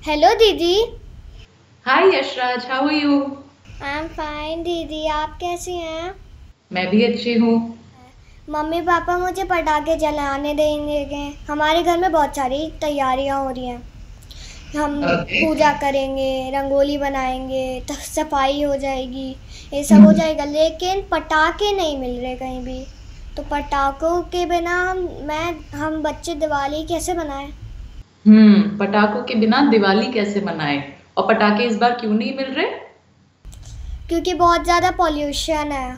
Hello दीदी। Hi Yashraj, how are you? I am fine दीदी, आप कैसी हैं? मैं भी अच्छी हूँ। मम्मी पापा मुझे पटाखे जलाने देंगे। हमारे घर में बहुत सारी तैयारियां हो रही हैं। हम ओके। पूजा करेंगे, रंगोली बनाएंगे, तो सफाई हो जाएगी, ये सब हो जाएगा, लेकिन पटाखे नहीं मिल रहे कहीं भी। तो पटाखों के बिना हम बच्चे दिवाली कैसे मनाएं? पटाखों के बिना दिवाली कैसे मनाएं? और पटाखे इस बार क्यों नहीं मिल रहे? क्योंकि बहुत ज़्यादा पॉल्यूशन है।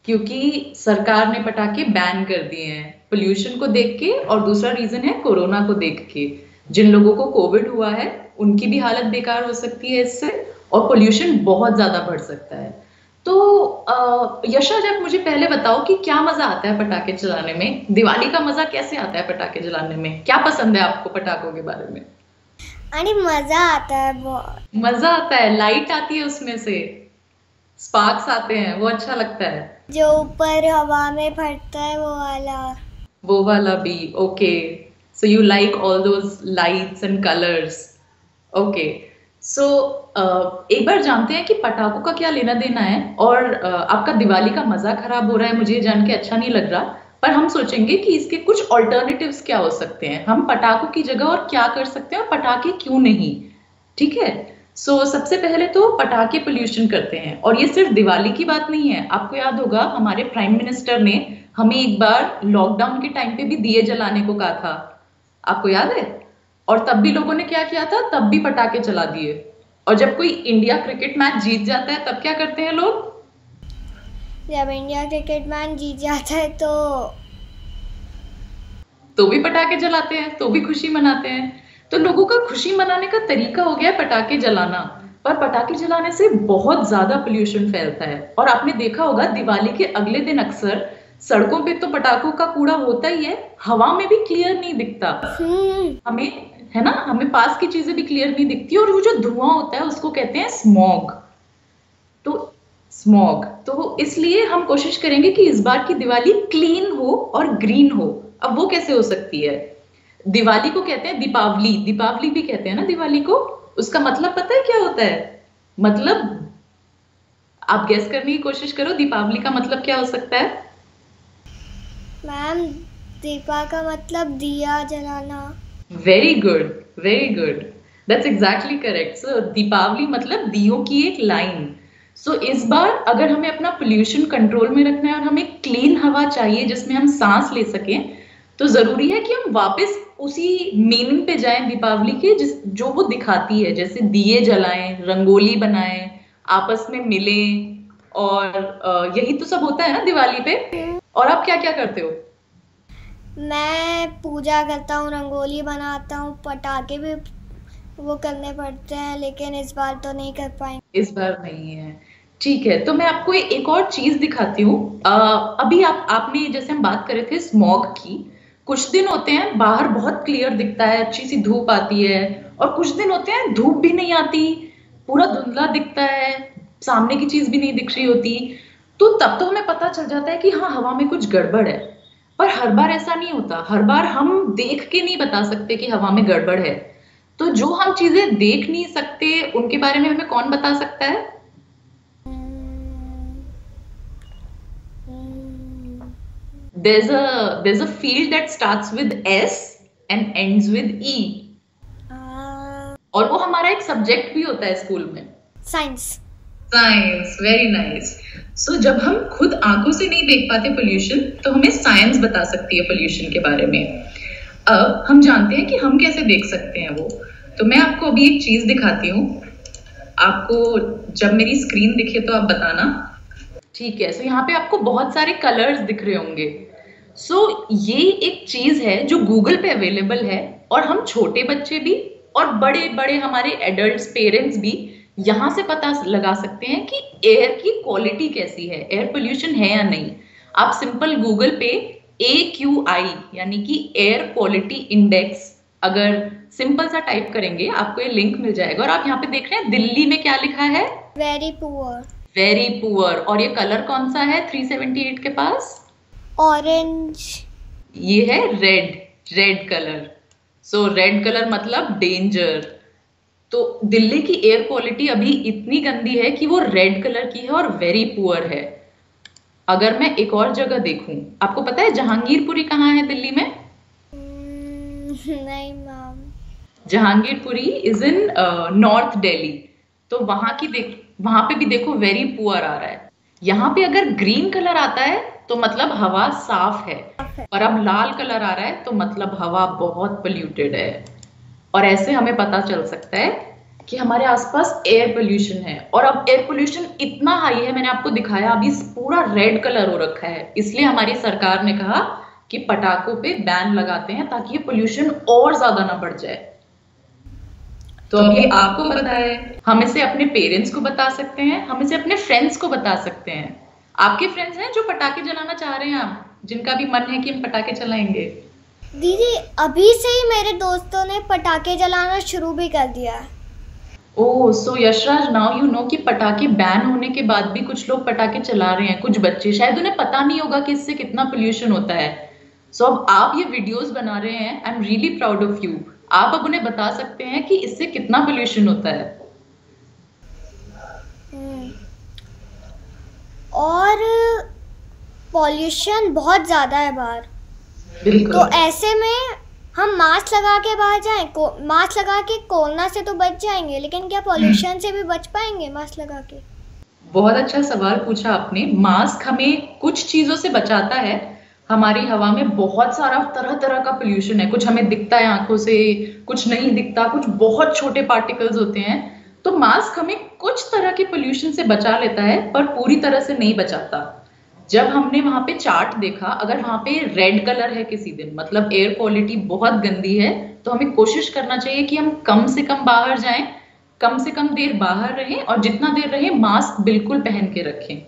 क्योंकि सरकार ने पटाखे बैन कर दिए हैं पोल्यूशन को देख के, और दूसरा रीजन है कोरोना को देख के। जिन लोगों को कोविड हुआ है उनकी भी हालत बेकार हो सकती है इससे, और पोल्यूशन बहुत ज्यादा बढ़ सकता है। तो यशराज, आप मुझे पहले बताओ कि क्या मजा आता है पटाखे चलाने में? दिवाली का मजा कैसे आता है पटाखे जलाने में? क्या पसंद है आपको पटाखों के बारे में? अरे मज़ा आता है बहुत। मजा आता है, लाइट आती है उसमें से, स्पार्क्स आते हैं, वो अच्छा लगता है। जो ऊपर हवा में फटता है वो वाला। वो वाला भी okay. So you like all those lights and colours. Okay. सो एक बार जानते हैं कि पटाखों का क्या लेना देना है, और आपका दिवाली का मजा खराब हो रहा है, मुझे ये जान के अच्छा नहीं लग रहा। पर हम सोचेंगे कि इसके कुछ ऑल्टरनेटिव्स क्या हो सकते हैं, हम पटाखों की जगह और क्या कर सकते हैं, और पटाखे क्यों नहीं। ठीक है। सबसे पहले तो पटाखे पोल्यूशन करते हैं, और ये सिर्फ दिवाली की बात नहीं है। आपको याद होगा हमारे प्राइम मिनिस्टर ने हमें एक बार लॉकडाउन के टाइम पे भी दिए जलाने को कहा था। आपको याद है? और तब भी लोगों ने क्या किया था, तब भी पटाखे चला दिए। और जब कोई इंडिया क्रिकेट मैच जीत जाता है तब क्या करते हैं लोग? जब इंडिया क्रिकेट मैच जीत जाता है तो भी पटाखे जलाते हैं, तो भी खुशी मनाते हैं। तो लोगों का खुशी मनाने का तरीका हो गया है पटाखे जलाना। पर पटाखे जलाने से बहुत ज्यादा पोल्यूशन फैलता है, और आपने देखा होगा दिवाली के अगले दिन अक्सर सड़कों पे तो पटाखों का कूड़ा होता ही है, हवा में भी क्लियर नहीं दिखता हमें। है ना, हमें पास की चीजें भी क्लियर नहीं दिखती, और वो जो धुआं होता है उसको कहते हैं स्मॉग। तो स्मॉग, तो इसलिए हम कोशिश करेंगे कि इस बार की दिवाली क्लीन हो और ग्रीन हो। अब वो कैसे हो सकती है? दिवाली को कहते हैं दीपावली, दीपावली भी कहते हैं ना दिवाली को। उसका मतलब पता है क्या होता है? मतलब आप गेस करने की कोशिश करो, दीपावली का मतलब क्या हो सकता है? मैम, दीपा का मतलब दिया जलाना। Very good, very good. That's exactly correct. So Deepawali मतलब दियों की एक लाइन। इस बार अगर हमें अपना पोल्यूशन कंट्रोल में रखना है और हमें क्लीन हवा चाहिए जिसमें हम सांस ले सकें, तो जरूरी है कि हम वापस उसी मीनिंग पे जाएं दीपावली के, जिस जो वो दिखाती है। जैसे दिए जलाएं, रंगोली बनाएं, आपस में मिलें, और यही तो सब होता है ना दिवाली पे। और आप क्या क्या करते हो? मैं पूजा करता हूँ, रंगोली बनाता हूँ, पटाखे भी वो करने पड़ते हैं, लेकिन इस बार तो नहीं कर पाएंगे। इस बार नहीं है। ठीक है, तो मैं आपको एक और चीज दिखाती हूँ। अभी आपने जैसे हम बात कर रहे थे स्मॉग की, कुछ दिन होते हैं बाहर बहुत क्लियर दिखता है, अच्छी सी धूप आती है, और कुछ दिन होते हैं धूप भी नहीं आती, पूरा धुंधला दिखता है, सामने की चीज भी नहीं दिख रही होती। तो तब तो हमें पता चल जाता है कि हाँ, हवा में कुछ गड़बड़ है। पर हर बार ऐसा नहीं होता, हर बार हम देख के नहीं बता सकते कि हवा में गड़बड़ है। तो जो हम चीजें देख नहीं सकते उनके बारे में हमें कौन बता सकता है? there's a field that starts with S and ends with E, और वो हमारा एक सब्जेक्ट भी होता है स्कूल में। साइंस। Science, very nice. जब हम खुद आंखों से नहीं देख पाते पोल्यूशन, तो हमें साइंस बता सकती है पोल्यूशन के बारे में। अब हम जानते हैं कि हम कैसे देख सकते हैं वो। तो मैं आपको अभी एक चीज दिखाती हूँ। आपको जब मेरी स्क्रीन दिखे तो आप बताना। ठीक है, यहाँ पे आपको बहुत सारे कलर्स दिख रहे होंगे। ये एक चीज है जो गूगल पे अवेलेबल है, और हम छोटे बच्चे भी और बड़े बड़े हमारे एडल्ट्स, पेरेंट्स भी यहाँ से पता लगा सकते हैं कि एयर की क्वालिटी कैसी है, एयर पोल्यूशन है या नहीं। आप सिंपल गूगल पे AQI यानी कि एयर क्वालिटी इंडेक्स अगर सिंपल सा टाइप करेंगे, आपको ये लिंक मिल जाएगा। और आप यहाँ पे देख रहे हैं दिल्ली में क्या लिखा है? Very poor. Very poor. और ये कलर कौन सा है 378 के पास? ऑरेंज। ये है red, red colour. Red colour मतलब डेंजर। तो दिल्ली की एयर क्वालिटी अभी इतनी गंदी है कि वो रेड कलर की है और वेरी पुअर है। अगर मैं एक और जगह देखूं, आपको पता है जहांगीरपुरी कहाँ है दिल्ली में? नहीं ma'am. Jahangirpuri is in north Delhi. तो वहां पे भी देखो वेरी पुअर आ रहा है। यहाँ पे अगर ग्रीन कलर आता है तो मतलब हवा साफ है, और अब लाल कलर आ रहा है तो मतलब हवा बहुत पोल्यूटेड है। और ऐसे हमें पता चल सकता है कि हमारे आसपास एयर पोल्यूशन है। और अब एयर पोल्यूशन इतना हाई है, मैंने आपको दिखाया अभी पूरा रेड कलर हो रखा है। इसलिए हमारी सरकार ने कहा कि पटाखों पे बैन लगाते हैं ताकि ये पोल्यूशन और ज्यादा ना बढ़ जाए। तो अभी आपको पता है, हम इसे अपने पेरेंट्स को बता सकते हैं, हम इसे अपने फ्रेंड्स को बता सकते हैं। आपके फ्रेंड्स हैं जो पटाखे जलाना चाह रहे हैं, आप जिनका भी मन है कि हम पटाखे चलाएंगे? दीदी अभी से ही मेरे दोस्तों ने पटाखे जलाना शुरू भी कर दिया है। ओह, सो यशराज, नाउ यू नो कि पटाखे बैन होने के बाद भी कुछ लोग पटाखे चला रहे हैं। कुछ बच्चे, शायद उन्हें पता नहीं होगा कि इससे कितना पोल्यूशन होता है। सो अब आप ये वीडियोस बना रहे हैं, I am really proud of you. आप अब उन्हें बता सकते हैं कि इससे कितना पोल्यूशन होता है। और पॉल्यूशन बहुत ज़्यादा है बाहर। बिल्कुल। तो ऐसे में हम मास्क लगा के बाहर जाएं, मास्क लगा के कोरोना से तो बच जाएंगे, लेकिन क्या पॉल्यूशन से भी बच पाएंगे मास्क लगा के? बहुत अच्छा सवाल पूछा आपने। मास्क हमें कुछ चीजों से बचाता है। हमारी हवा में बहुत सारा तरह तरह का पोल्यूशन है। कुछ हमें दिखता है आंखों से, कुछ नहीं दिखता, कुछ बहुत छोटे पार्टिकल्स होते हैं। तो मास्क हमें कुछ तरह के पोल्यूशन से बचा लेता है, पर पूरी तरह से नहीं बचाता। जब हमने वहां पे चार्ट देखा, अगर वहां पे रेड कलर है किसी दिन, मतलब एयर क्वालिटी बहुत गंदी है, तो हमें कोशिश करना चाहिए कि हम कम से कम बाहर जाएं, कम से कम देर बाहर रहें, और जितना देर रहें मास्क बिल्कुल पहन के रखें।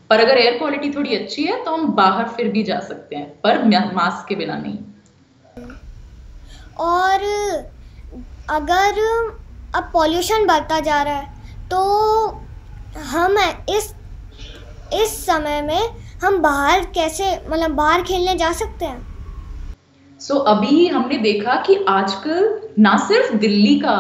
पर अगर एयर क्वालिटी थोड़ी अच्छी है तो हम बाहर फिर भी जा सकते हैं, पर मास्क के बिना नहीं। और अगर अब पॉल्यूशन बढ़ता जा रहा है तो हम इस समय में हम बाहर कैसे, मतलब बाहर खेलने जा सकते हैं? सो अभी हमने देखा कि आजकल ना सिर्फ दिल्ली का,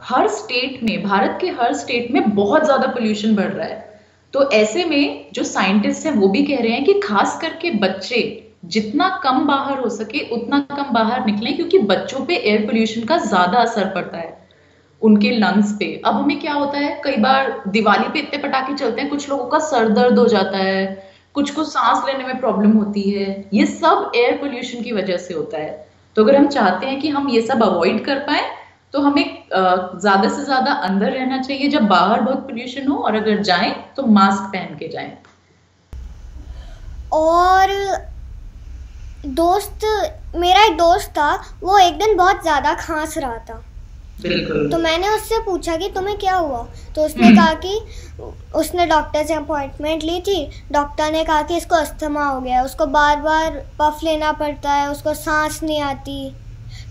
हर स्टेट में, भारत के हर स्टेट में बहुत ज्यादा पोल्यूशन बढ़ रहा है। तो ऐसे में जो साइंटिस्ट हैं वो भी कह रहे हैं कि खास करके बच्चे जितना कम बाहर हो सके उतना कम बाहर निकलें, क्योंकि बच्चों पे एयर पोल्यूशन का ज्यादा असर पड़ता है, उनके लंग्स पे। अब हमें क्या होता है, कई बार दिवाली पे इतने पटाखे चलते हैं, कुछ लोगों का सर दर्द हो जाता है, कुछ को सांस लेने में प्रॉब्लम होती है। ये सब एयर पोल्यूशन की वजह से होता है। तो अगर हम चाहते हैं कि हम ये सब अवॉइड कर पाए तो हमें ज्यादा से ज्यादा अंदर रहना चाहिए जब बाहर बहुत पोल्यूशन हो, और अगर जाएं तो मास्क पहन के जाएं। और मेरा एक दोस्त था, वो एक दिन बहुत ज्यादा खांस रहा था। बिल्कुल। तो मैंने उससे पूछा कि तुम्हें क्या हुआ, तो उसने कहा कि उसने डॉक्टर से अपॉइंटमेंट ली थी। डॉक्टर ने कहा कि इसको अस्थमा हो गया, उसको बार बार पफ लेना पड़ता है, उसको सांस नहीं आती।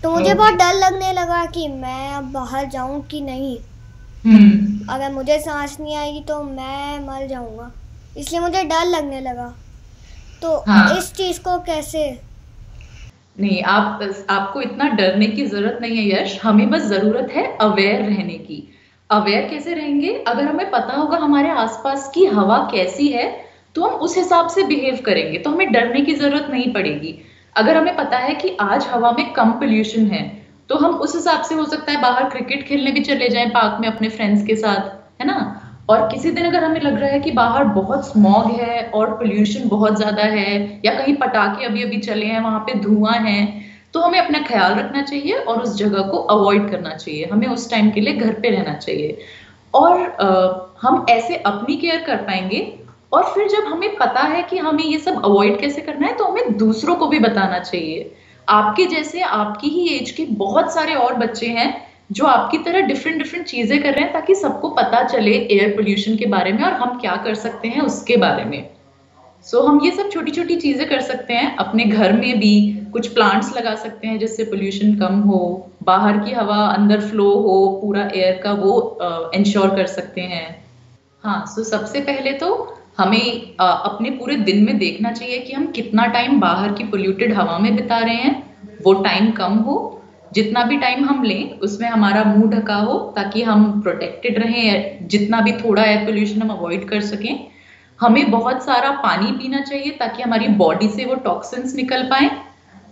तो मुझे बहुत डर लगने लगा कि मैं अब बाहर जाऊं कि नहीं। अगर मुझे सांस नहीं आएगी तो मैं मर जाऊंगा, इसलिए मुझे डर लगने लगा। तो इस चीज को कैसे? नहीं, आपको इतना डरने की जरूरत नहीं है यश। हमें बस जरूरत है अवेयर रहने की। अवेयर कैसे रहेंगे? अगर हमें पता होगा हमारे आसपास की हवा कैसी है तो हम उस हिसाब से बिहेव करेंगे, तो हमें डरने की जरूरत नहीं पड़ेगी। अगर हमें पता है कि आज हवा में कम पोल्यूशन है तो हम उस हिसाब से, हो सकता है बाहर क्रिकेट खेलने भी चले जाएं पार्क में अपने फ्रेंड्स के साथ, है ना। और किसी दिन अगर हमें लग रहा है कि बाहर बहुत स्मॉग है और पोल्यूशन बहुत ज्यादा है, या कहीं पटाखे अभी अभी चले हैं वहां पे धुआं है, तो हमें अपना ख्याल रखना चाहिए और उस जगह को अवॉइड करना चाहिए। हमें उस टाइम के लिए घर पे रहना चाहिए, और हम ऐसे अपनी केयर कर पाएंगे। और फिर जब हमें पता है कि हमें ये सब अवॉइड कैसे करना है तो हमें दूसरों को भी बताना चाहिए। आपके जैसे, आपकी ही एज के बहुत सारे और बच्चे हैं जो आपकी तरह डिफरेंट चीजें कर रहे हैं, ताकि सबको पता चले एयर पोल्यूशन के बारे में और हम क्या कर सकते हैं उसके बारे में। सो हम ये सब छोटी छोटी चीजें कर सकते हैं। अपने घर में भी कुछ प्लांट्स लगा सकते हैं जिससे पोल्यूशन कम हो, बाहर की हवा अंदर फ्लो हो पूरा एयर का, वो इंश्योर कर सकते हैं। हाँ, सो सबसे पहले तो हमें अपने पूरे दिन में देखना चाहिए कि हम कितना टाइम बाहर की पोल्यूटेड हवा में बिता रहे हैं, वो टाइम कम हो। जितना भी टाइम हम लें उसमें हमारा मुंह ढका हो ताकि हम प्रोटेक्टेड रहें, जितना भी थोड़ा एयर पोल्यूशन हम अवॉइड कर सकें। हमें बहुत सारा पानी पीना चाहिए ताकि हमारी बॉडी से वो टॉक्सिन्स निकल पाए।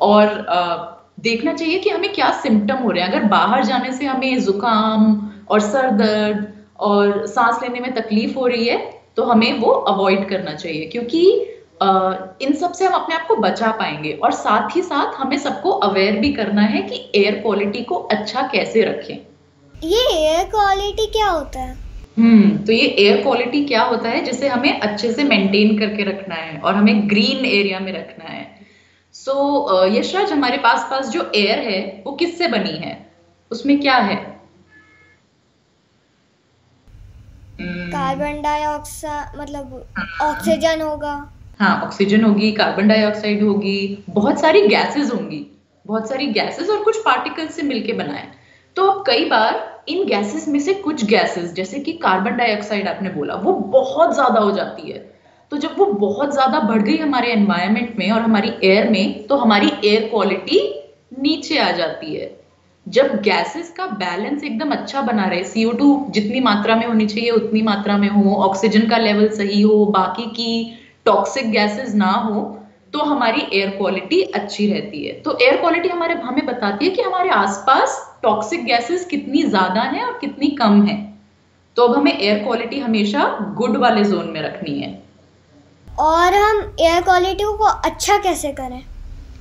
और देखना चाहिए कि हमें क्या सिम्टम हो रहे हैं। अगर बाहर जाने से हमें जुकाम और सर दर्द और सांस लेने में तकलीफ हो रही है तो हमें वो अवॉइड करना चाहिए, क्योंकि इन सब से हम अपने आप को बचा पाएंगे। और साथ ही साथ हमें सबको अवेयर भी करना है कि एयर क्वालिटी को अच्छा कैसे रखें। ये एयर क्वालिटी क्या होता है? तो ये एयर क्वालिटी क्या होता है, जिसे हमें अच्छे से मेंटेन करके रखना है और हमें ग्रीन एरिया में रखना है। यशराज, हमारे पास जो एयर है वो किससे बनी है, उसमें क्या है? कार्बन डाइऑक्साइड, मतलब ऑक्सीजन होगा। हाँ, ऑक्सीजन होगी, कार्बन डाइऑक्साइड होगी, बहुत सारी गैसेस होंगी, बहुत सारी गैसेस और कुछ पार्टिकल्स से मिलके बना है। तो कई बार इन गैसेस में से कुछ गैसेस, जैसे कि कार्बन डाइऑक्साइड आपने बोला, वो बहुत ज्यादा हो जाती है। तो जब वो बहुत ज्यादा बढ़ गई हमारे एनवायरनमेंट में और हमारी एयर में, तो हमारी एयर क्वालिटी नीचे आ जाती है। जब गैसेस का बैलेंस एकदम अच्छा बना रहे, CO2 जितनी मात्रा में होनी चाहिए उतनी मात्रा में हो, ऑक्सीजन का लेवल सही हो, बाकी की टॉक्सिक गैसेस ना हो, तो हमारी एयर क्वालिटी अच्छी रहती है। तो एयर क्वालिटी हमें बताती है कि हमारे आसपास टॉक्सिक गैसेस कितनी ज्यादा हैं और कितनी कम है। तो अब हमें एयर क्वालिटी हमेशा गुड वाले जोन में रखनी है। और हम एयर क्वालिटी को अच्छा कैसे करें?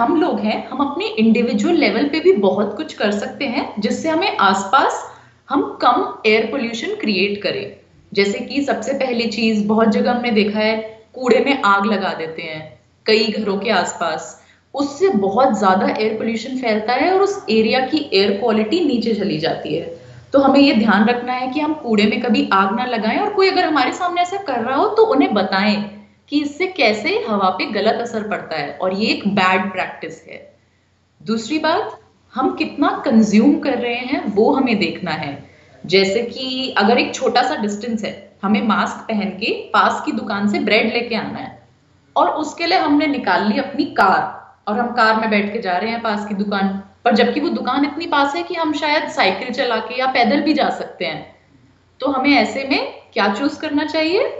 हम लोग हैं, हम अपने इंडिविजुअल लेवल पे भी बहुत कुछ कर सकते हैं जिससे हमें आसपास हम कम एयर पोल्यूशन क्रिएट करें। जैसे कि सबसे पहली चीज, बहुत जगह हमने देखा है कूड़े में आग लगा देते हैं कई घरों के आसपास, उससे बहुत ज्यादा एयर पोल्यूशन फैलता है और उस एरिया की एयर क्वालिटी नीचे चली जाती है। तो हमें ये ध्यान रखना है कि हम कूड़े में कभी आग ना लगाएं, और कोई अगर हमारे सामने ऐसा कर रहा हो तो उन्हें बताएं कि इससे कैसे हवा पे गलत असर पड़ता है, और ये एक बैड प्रैक्टिस है। दूसरी बात, हम कितना कंज्यूम कर रहे हैं वो हमें देखना है। जैसे कि अगर एक छोटा सा डिस्टेंस है, हमें मास्क पहन के पास की दुकान से ब्रेड लेके आना है, और उसके लिए हमने निकाल ली अपनी कार और हम कार में बैठ के जा रहे हैं पास की दुकान पर, जबकि वो दुकान इतनी पास है कि हम शायद साइकिल चला के या पैदल भी जा सकते हैं। तो हमें ऐसे में क्या चूज करना चाहिए?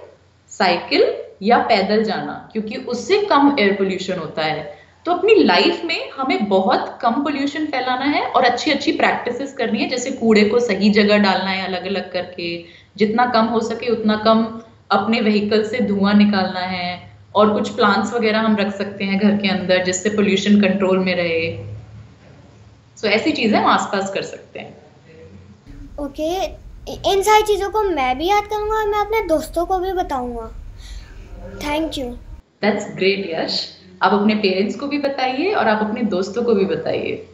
साइकिल या पैदल जाना, क्योंकि उससे कम एयर पोल्यूशन होता है। तो अपनी लाइफ में हमें बहुत कम पोल्यूशन फैलाना है और अच्छी अच्छी प्रैक्टिसेस करनी है, जैसे कूड़े को सही जगह डालना है अलग अलग करके, जितना कम हो सके उतना कम अपने व्हीकल से धुआं निकालना है, और कुछ प्लांट्स वगैरह हम रख सकते हैं घर के अंदर जिससे पोल्यूशन कंट्रोल में रहे। सो ऐसी चीजें हम आसपास कर सकते हैं। ओके, इन सारी चीज़ों को मैं भी याद करूँगा और मैं अपने दोस्तों को भी बताऊँगा। Thank you. दैट्स ग्रेट यश। आप अपने पेरेंट्स को भी बताइए और आप अपने दोस्तों को भी बताइए।